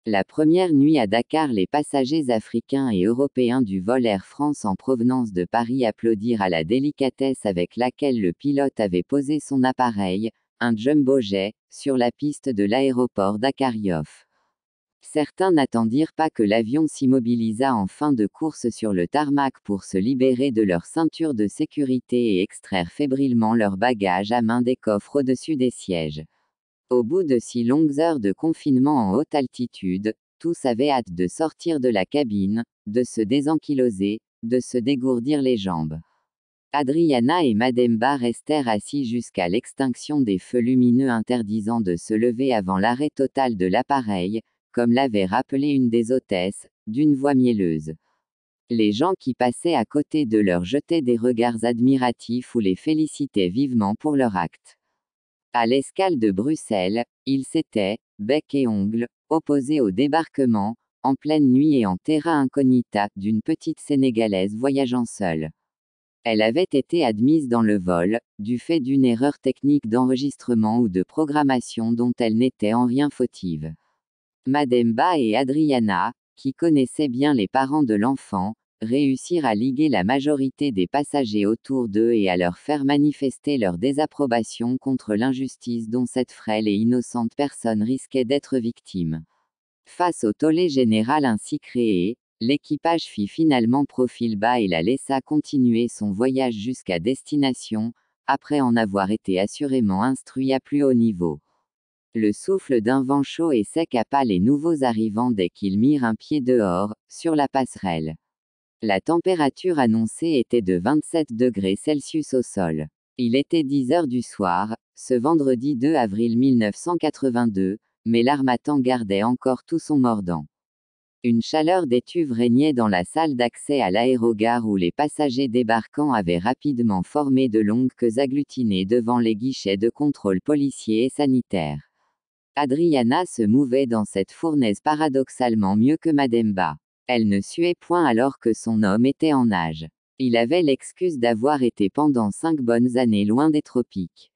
La première nuit à Dakar, les passagers africains et européens du vol Air France en provenance de Paris applaudirent à la délicatesse avec laquelle le pilote avait posé son appareil, un jumbo-jet, sur la piste de l'aéroport Dakar-Yoff. Certains n'attendirent pas que l'avion s'immobilisât en fin de course sur le tarmac pour se libérer de leur ceinture de sécurité et extraire fébrilement leurs bagages à main des coffres au-dessus des sièges. Au bout de 6 longues heures de confinement en haute altitude, tous avaient hâte de sortir de la cabine, de se désankyloser, de se dégourdir les jambes. Adriana et Mademba restèrent assis jusqu'à l'extinction des feux lumineux interdisant de se lever avant l'arrêt total de l'appareil, comme l'avait rappelé une des hôtesses, d'une voix mielleuse. Les gens qui passaient à côté de leur jetaient des regards admiratifs ou les félicitaient vivement pour leur acte. À l'escale de Bruxelles, ils s'étaient, bec et ongles, opposés au débarquement, en pleine nuit et en terra incognita, d'une petite Sénégalaise voyageant seule. Elle avait été admise dans le vol, du fait d'une erreur technique d'enregistrement ou de programmation dont elle n'était en rien fautive. Mademba et Adriana, qui connaissaient bien les parents de l'enfant, réussirent à liguer la majorité des passagers autour d'eux et à leur faire manifester leur désapprobation contre l'injustice dont cette frêle et innocente personne risquait d'être victime. Face au tollé général ainsi créé, l'équipage fit finalement profil bas et la laissa continuer son voyage jusqu'à destination, après en avoir été assurément instruit à plus haut niveau. Le souffle d'un vent chaud et sec appât les nouveaux arrivants dès qu'ils mirent un pied dehors, sur la passerelle. La température annoncée était de 27 degrés Celsius au sol. Il était 10 heures du soir, ce vendredi 2 avril 1982, mais l'harmattan gardait encore tout son mordant. Une chaleur d'étuve régnait dans la salle d'accès à l'aérogare où les passagers débarquants avaient rapidement formé de longues queues agglutinées devant les guichets de contrôle policiers et sanitaires. Adriana se mouvait dans cette fournaise paradoxalement mieux que Mademba. Elle ne suait point alors que son homme était en nage. Il avait l'excuse d'avoir été pendant 5 bonnes années loin des tropiques.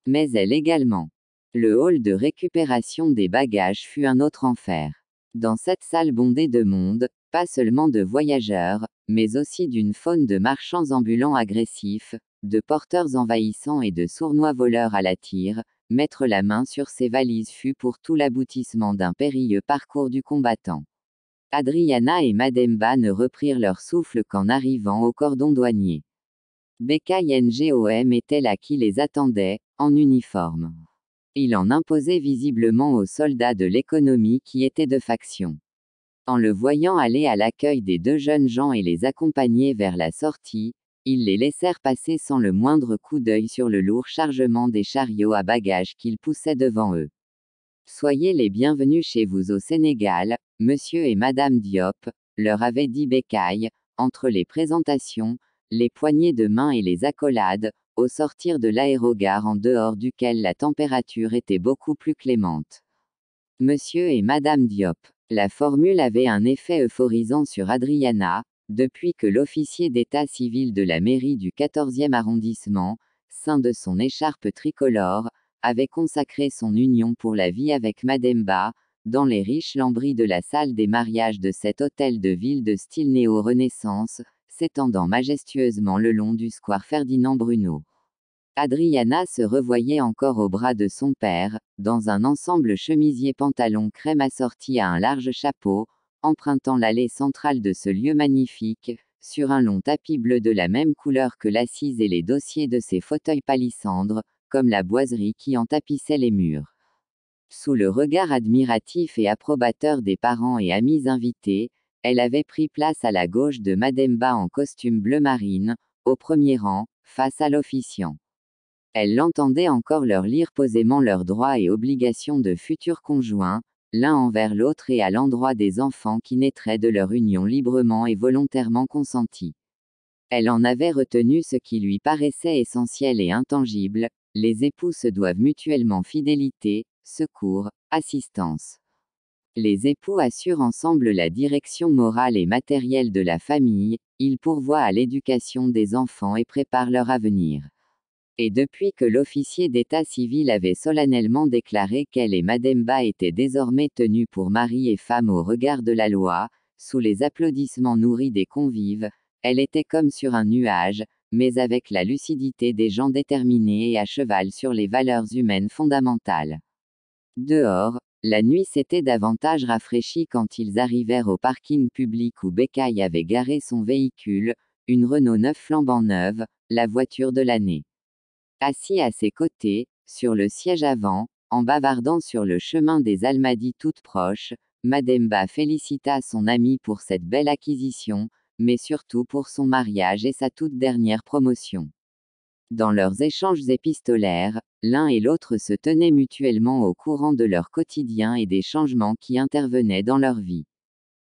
Mais elle également. Le hall de récupération des bagages fut un autre enfer. Dans cette salle bondée de monde, pas seulement de voyageurs, mais aussi d'une faune de marchands ambulants agressifs, de porteurs envahissants et de sournois voleurs à la tire, mettre la main sur ses valises fut pour tout l'aboutissement d'un périlleux parcours du combattant. Adriana et Mademba ne reprirent leur souffle qu'en arrivant au cordon douanier. Bekay Ngom était là qui les attendait, en uniforme. Il en imposait visiblement aux soldats de l'économie qui étaient de faction. En le voyant aller à l'accueil des 2 jeunes gens et les accompagner vers la sortie, ils les laissèrent passer sans le moindre coup d'œil sur le lourd chargement des chariots à bagages qu'ils poussaient devant eux. Soyez les bienvenus chez vous au Sénégal, monsieur et madame Diop, leur avait dit Bekay, entre les présentations, les poignées de main et les accolades, au sortir de l'aérogare en dehors duquel la température était beaucoup plus clémente. Monsieur et madame Diop. La formule avait un effet euphorisant sur Adriana, depuis que l'officier d'état civil de la mairie du 14e arrondissement, ceint de son écharpe tricolore, avait consacré son union pour la vie avec Mademba, dans les riches lambris de la salle des mariages de cet hôtel de ville de style néo-renaissance, s'étendant majestueusement le long du square Ferdinand Bruno. Adriana se revoyait encore au bras de son père, dans un ensemble chemisier-pantalon crème assorti à un large chapeau, empruntant l'allée centrale de ce lieu magnifique, sur un long tapis bleu de la même couleur que l'assise et les dossiers de ses fauteuils palissandres, comme la boiserie qui en tapissait les murs. Sous le regard admiratif et approbateur des parents et amis invités, elle avait pris place à la gauche de Mademba en costume bleu marine, au premier rang, face à l'officiant. Elle l'entendait encore leur lire posément leurs droits et obligations de futurs conjoints, l'un envers l'autre et à l'endroit des enfants qui naîtraient de leur union librement et volontairement consentie. Elle en avait retenu ce qui lui paraissait essentiel et intangible: les époux se doivent mutuellement fidélité, secours, assistance. Les époux assurent ensemble la direction morale et matérielle de la famille, ils pourvoient à l'éducation des enfants et préparent leur avenir. Et depuis que l'officier d'état civil avait solennellement déclaré qu'elle et Mademba étaient désormais tenues pour mari et femme au regard de la loi, sous les applaudissements nourris des convives, elle était comme sur un nuage, mais avec la lucidité des gens déterminés et à cheval sur les valeurs humaines fondamentales. Dehors, la nuit s'était davantage rafraîchie quand ils arrivèrent au parking public où Bécaye avait garé son véhicule, une Renault 9 flambant neuve, la voiture de l'année. Assis à ses côtés, sur le siège avant, en bavardant sur le chemin des Almadies toutes proches, Mademba félicita son ami pour cette belle acquisition, mais surtout pour son mariage et sa toute dernière promotion. Dans leurs échanges épistolaires, l'un et l'autre se tenaient mutuellement au courant de leur quotidien et des changements qui intervenaient dans leur vie.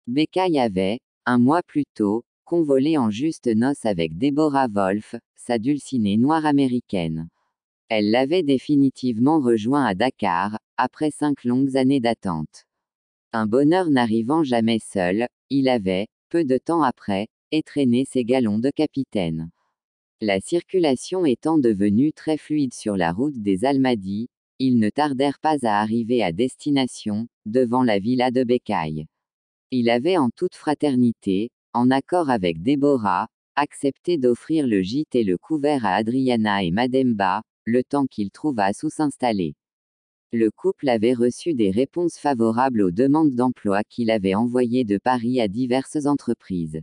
Bécaye avait, un mois plus tôt, convolé en juste noces avec Deborah Wolf, sa dulcinée noire américaine. Elle l'avait définitivement rejoint à Dakar, après 5 longues années d'attente. Un bonheur n'arrivant jamais seul, il avait, peu de temps après, étrenné ses galons de capitaine. La circulation étant devenue très fluide sur la route des Almadies, ils ne tardèrent pas à arriver à destination, devant la villa de Bécaye. Il avait en toute fraternité, en accord avec Deborah, accepté d'offrir le gîte et le couvert à Adriana et Mademba, le temps qu'ils trouvassent où s'installer. Le couple avait reçu des réponses favorables aux demandes d'emploi qu'il avait envoyées de Paris à diverses entreprises.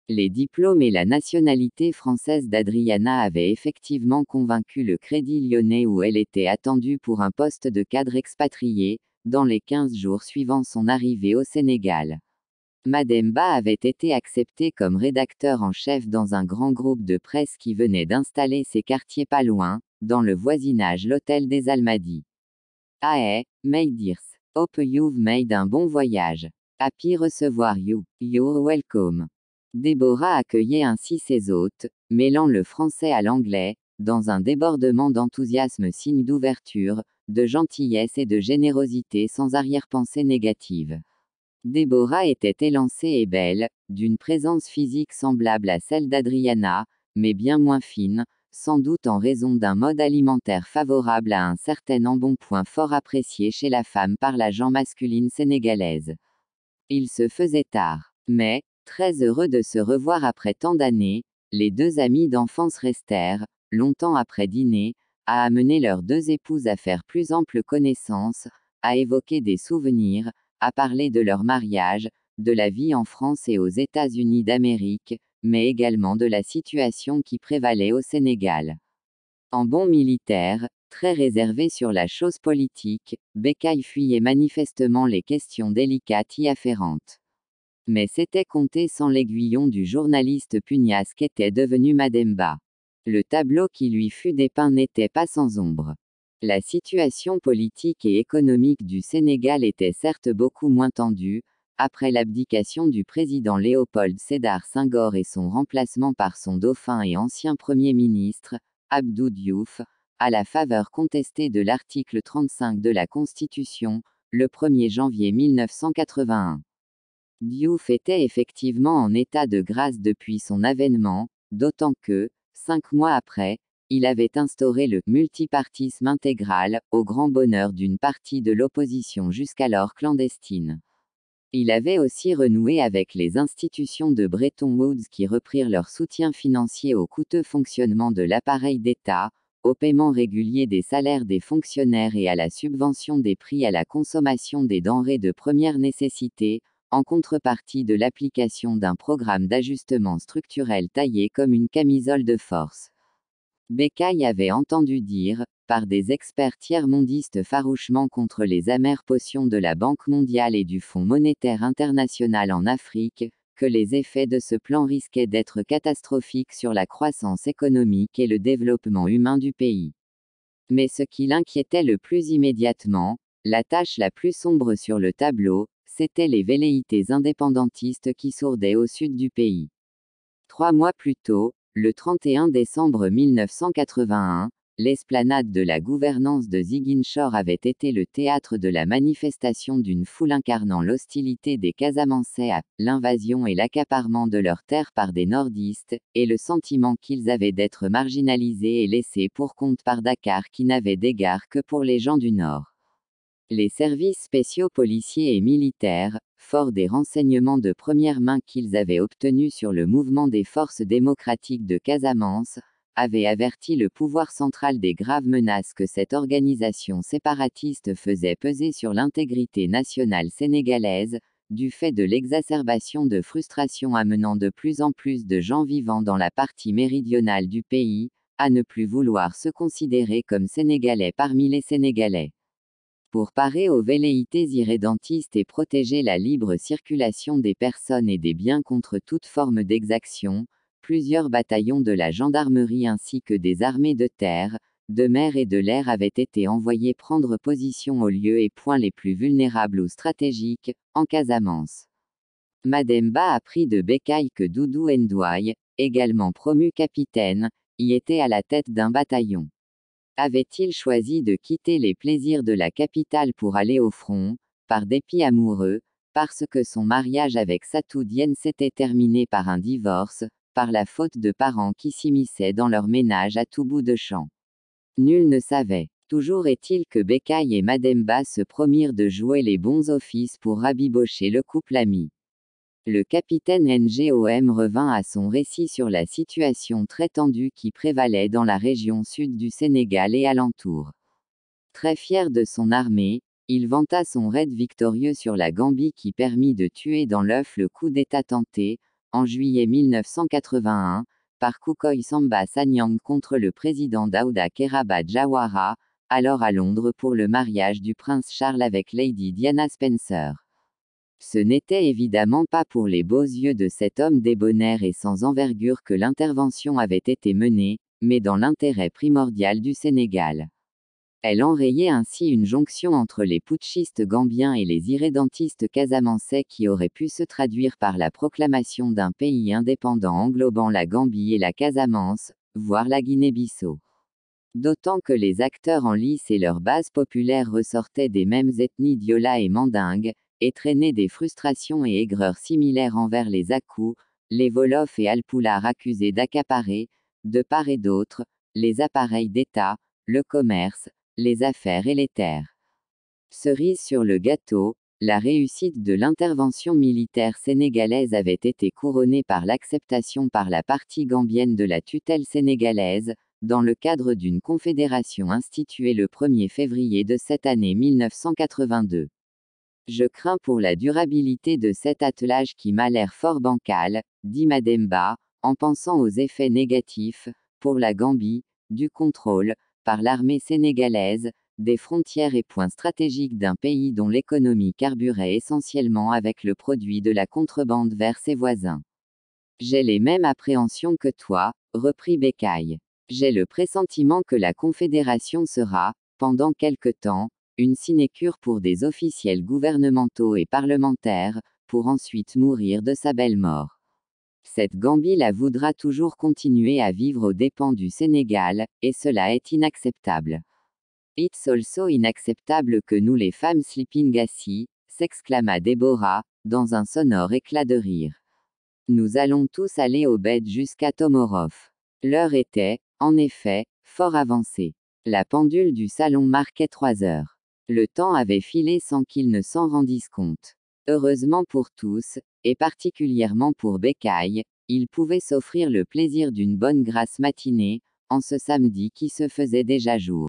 Les diplômes et la nationalité française d'Adriana avaient effectivement convaincu le Crédit Lyonnais où elle était attendue pour un poste de cadre expatrié, dans les 15 jours suivant son arrivée au Sénégal. Mademba avait été accepté comme rédacteur en chef dans un grand groupe de presse qui venait d'installer ses quartiers pas loin, dans le voisinage l'hôtel des Almadies. Ae, Meidirs. Hope you've made un bon voyage. Happy recevoir you. You're welcome. Deborah accueillait ainsi ses hôtes, mêlant le français à l'anglais, dans un débordement d'enthousiasme signe d'ouverture, de gentillesse et de générosité sans arrière-pensée négative. Deborah était élancée et belle, d'une présence physique semblable à celle d'Adriana, mais bien moins fine, sans doute en raison d'un mode alimentaire favorable à un certain embonpoint fort apprécié chez la femme par la gent masculine sénégalaise. Il se faisait tard. Mais, très heureux de se revoir après tant d'années, les deux amis d'enfance restèrent, longtemps après dîner, à amener leurs deux épouses à faire plus ample connaissance, à évoquer des souvenirs, à parler de leur mariage, de la vie en France et aux États-Unis d'Amérique, mais également de la situation qui prévalait au Sénégal. En bon militaire, très réservé sur la chose politique, Bécaye fuyait manifestement les questions délicates y afférentes. Mais c'était compté sans l'aiguillon du journaliste pugnace qu'était devenu Mademba. Le tableau qui lui fut dépeint n'était pas sans ombre. La situation politique et économique du Sénégal était certes beaucoup moins tendue, après l'abdication du président Léopold Sédar Senghor et son remplacement par son dauphin et ancien Premier ministre, Abdou Diouf, à la faveur contestée de l'article 35 de la Constitution, le 1er janvier 1981. Diouf était effectivement en état de grâce depuis son avènement, d'autant que, 5 mois après, il avait instauré le multipartisme intégral, au grand bonheur d'une partie de l'opposition jusqu'alors clandestine. Il avait aussi renoué avec les institutions de Bretton Woods qui reprirent leur soutien financier au coûteux fonctionnement de l'appareil d'État, au paiement régulier des salaires des fonctionnaires et à la subvention des prix à la consommation des denrées de première nécessité, en contrepartie de l'application d'un programme d'ajustement structurel taillé comme une camisole de force. Bécaye avait entendu dire, par des experts tiers-mondistes farouchement contre les amères potions de la Banque mondiale et du Fonds monétaire international en Afrique, que les effets de ce plan risquaient d'être catastrophiques sur la croissance économique et le développement humain du pays. Mais ce qui l'inquiétait le plus immédiatement, la tache la plus sombre sur le tableau, c'étaient les velléités indépendantistes qui sourdaient au sud du pays. 3 mois plus tôt, le 31 décembre 1981, l'esplanade de la gouvernance de Ziguinchor avait été le théâtre de la manifestation d'une foule incarnant l'hostilité des Casamançais à l'invasion et l'accaparement de leurs terres par des nordistes, et le sentiment qu'ils avaient d'être marginalisés et laissés pour compte par Dakar qui n'avait d'égard que pour les gens du Nord. Les services spéciaux policiers et militaires, forts des renseignements de première main qu'ils avaient obtenus sur le mouvement des forces démocratiques de Casamance, avaient averti le pouvoir central des graves menaces que cette organisation séparatiste faisait peser sur l'intégrité nationale sénégalaise, du fait de l'exacerbation de frustration amenant de plus en plus de gens vivant dans la partie méridionale du pays, à ne plus vouloir se considérer comme Sénégalais parmi les Sénégalais. Pour parer aux velléités irrédentistes et protéger la libre circulation des personnes et des biens contre toute forme d'exaction, plusieurs bataillons de la gendarmerie ainsi que des armées de terre, de mer et de l'air avaient été envoyés prendre position aux lieux et points les plus vulnérables ou stratégiques, en Casamance. Mademba apprit de Bécaye que Doudou Ndouaye, également promu capitaine, y était à la tête d'un bataillon. Avait-il choisi de quitter les plaisirs de la capitale pour aller au front, par dépit amoureux, parce que son mariage avec Satou Diène s'était terminé par un divorce, par la faute de parents qui s'immisçaient dans leur ménage à tout bout de champ? Nul ne savait. Toujours est-il que Bécaye et Mademba se promirent de jouer les bons offices pour rabibocher le couple ami. Le capitaine Ngom revint à son récit sur la situation très tendue qui prévalait dans la région sud du Sénégal et alentour. Très fier de son armée, il vanta son raid victorieux sur la Gambie qui permit de tuer dans l'œuf le coup d'État tenté, en juillet 1981, par Kukoy Samba Sanyang contre le président Daouda Keraba Jawara, alors à Londres pour le mariage du prince Charles avec Lady Diana Spencer. Ce n'était évidemment pas pour les beaux yeux de cet homme débonnaire et sans envergure que l'intervention avait été menée, mais dans l'intérêt primordial du Sénégal. Elle enrayait ainsi une jonction entre les putschistes gambiens et les irrédentistes casamançais qui aurait pu se traduire par la proclamation d'un pays indépendant englobant la Gambie et la Casamance, voire la Guinée-Bissau. D'autant que les acteurs en lice et leur base populaire ressortaient des mêmes ethnies diola et mandingues, et traînaient des frustrations et aigreurs similaires envers les Akou, les Wolofs et Alpulaar accusés d'accaparer, de part et d'autre, les appareils d'État, le commerce, les affaires et les terres. Cerise sur le gâteau, la réussite de l'intervention militaire sénégalaise avait été couronnée par l'acceptation par la partie gambienne de la tutelle sénégalaise, dans le cadre d'une confédération instituée le 1er février de cette année 1982. Je crains pour la durabilité de cet attelage qui m'a l'air fort bancal, dit Mademba, en pensant aux effets négatifs, pour la Gambie, du contrôle, par l'armée sénégalaise, des frontières et points stratégiques d'un pays dont l'économie carburait essentiellement avec le produit de la contrebande vers ses voisins. J'ai les mêmes appréhensions que toi, reprit Bécaye. J'ai le pressentiment que la Confédération sera, pendant quelque temps, une sinécure pour des officiels gouvernementaux et parlementaires, pour ensuite mourir de sa belle mort. Cette Gambie la voudra toujours continuer à vivre aux dépens du Sénégal, et cela est inacceptable. It's also inacceptable que nous les femmes sleeping assis, s'exclama Déborah, dans un sonore éclat de rire. Nous allons tous aller au bed jusqu'à Tomorrow. L'heure était, en effet, fort avancée. La pendule du salon marquait 3 heures. Le temps avait filé sans qu'ils ne s'en rendissent compte. Heureusement pour tous, et particulièrement pour Bécaye, il pouvait s'offrir le plaisir d'une bonne grasse matinée, en ce samedi qui se faisait déjà jour.